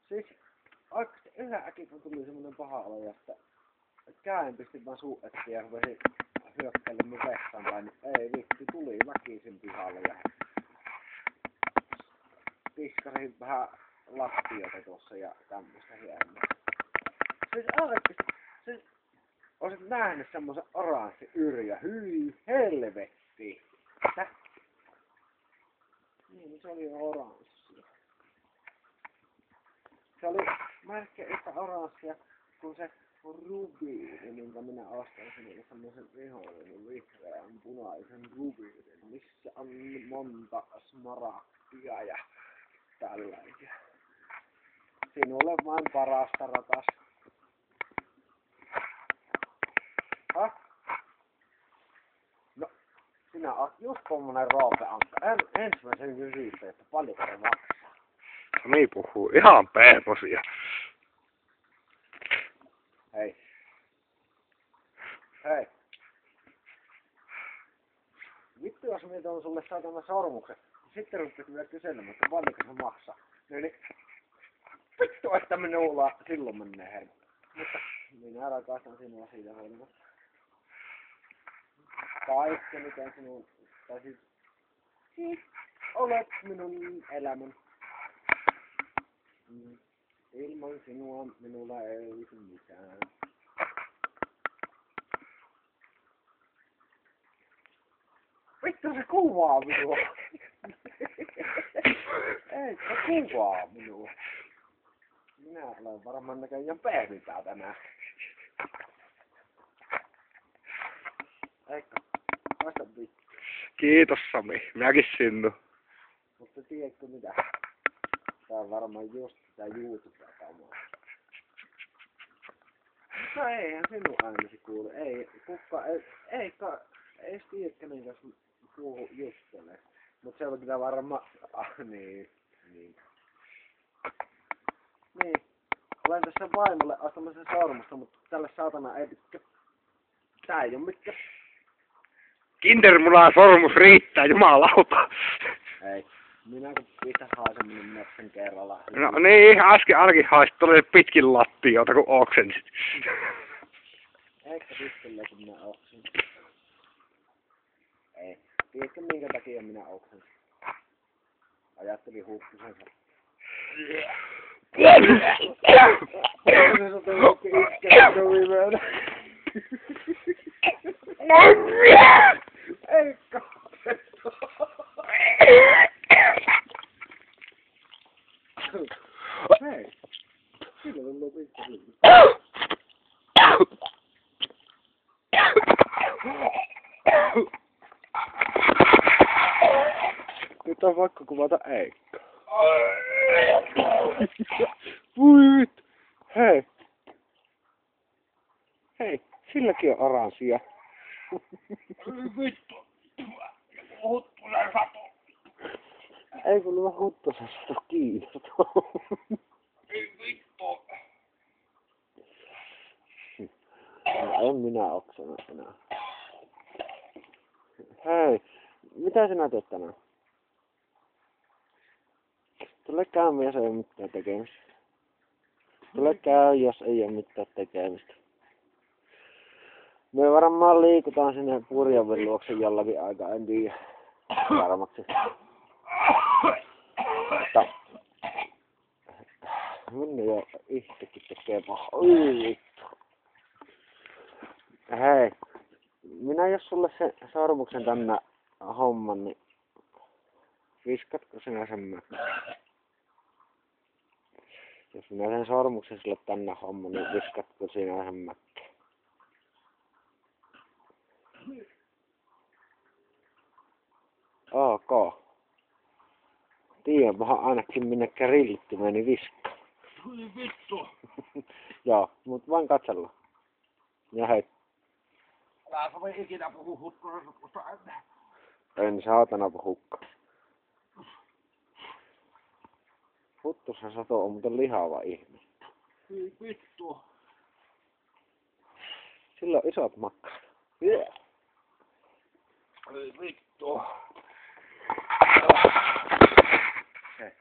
Siis oikeesti yhden äkin kun tuli semmonen paha olo, että käen pistin vaan suu eteen ja rupesin hyökkäille mun vessaan päin, niin ei vittu, tuli väkisin pihalle ja piskasin vähän lattiota tuossa ja tämmöstä hienoa. Siis oikeesti, siis olisit nähnyt semmosen oranssi yrjö, hyi helvetti. Täh? Niin, se oli oranssia. Se oli melkein yhtä oranssia kuin se rubiini, minkä minä ostan sinulle semmosen vihollinen vihreän punaisen rubiinin, missä on monta smaragdia ja tällaisia. Sinulle vain parasta, rakas. Häh? No, sinä oot just tommonen roopeankka. Ensimmäisen kysyistä, että paljonko se maksaa. Sami puhuu ihan pehmosia. Hei. Hei. Vittu jos minä tuon sulle saatana sormuksen, sitten rupeat vielä kyselemään, että paljonko se maksaa. Niin vittu, että minulla silloin menee hermo. Mutta minä rakastan sinua siitä huolimatta. Kaikki miten sinun, tai siis olet minun elämän. Ilman sinua minulla ei olisi mitään. Vittu se kuvaa minua! Ei se kuvaa minua. Minä olen varmaan näköjään pehmitää tänään. Eikö? Haista vittu. Kiitos Sami, minäkin sinnu. Mutta tiedätkö mitä? Tää on varmaan just sitä YouTube-kamaa. No eihän sinun äänesi kuulu. Ei tiedä kenen kanssa puhu justelee. Mut se on kyllä varmaan... niin. Olen tässä vaimolle ostamassa sormusta, mutta tälle saatana ei tykkää. Tää ei oo mikään. Kindermunan sormus riittää, jumalauta. Ei. Minä kun pistän haisemmin metsän kerralla. No niin, äsken ainakin haisit tuolle pitkin lattiota, kun oksensit. Eikä pistelee, kun minä oksin. Ei. Tiedätkö minkä takia minä oksen? Ajattelin hukkusensa. Se sote jokin iskeä viimeinen. Ei kahdesta. Hei. Sillä on lopittu. Nyt on pakko kuvata Eikka. Voi vittu. Hei. Hei, silläkin on oranssia. Vittu. Huttunen sato. Ei kun mä huttusen sato kiinnostaa. Ei vittu. No, en minä oksana enää. Hei, mitä sinä teet tänään? Tule käymään, jos ei ole mitään tekemistä. Tule käy, jos ei ole mitään tekemistä. Me varmaan liikutaan sinne Purjavin luokse jollakin aikaa, en tiedä varmaksi. Mutta minne jo itsekin tekee pahaa. Hei, minä jos sulle sen sormuksen tänne homman, niin viskatko sinä sen mäkeen? Jos minä sen sormuksen sulle tänne homman, niin viskatko sinä sen mäkeen? Ok. Tiedänpähän ainakin minne grillitty meni viskaa. Hyi vittu. Joo, mut vain katsella. Ja hei. Älä Sami ikinä puhu huttunen sukusta enää. En saatana hukka. Huttusen sato on muuten lihava ihminen. Hyi vittu. Sillä on isot makkarat. Hyi vittu. Hei.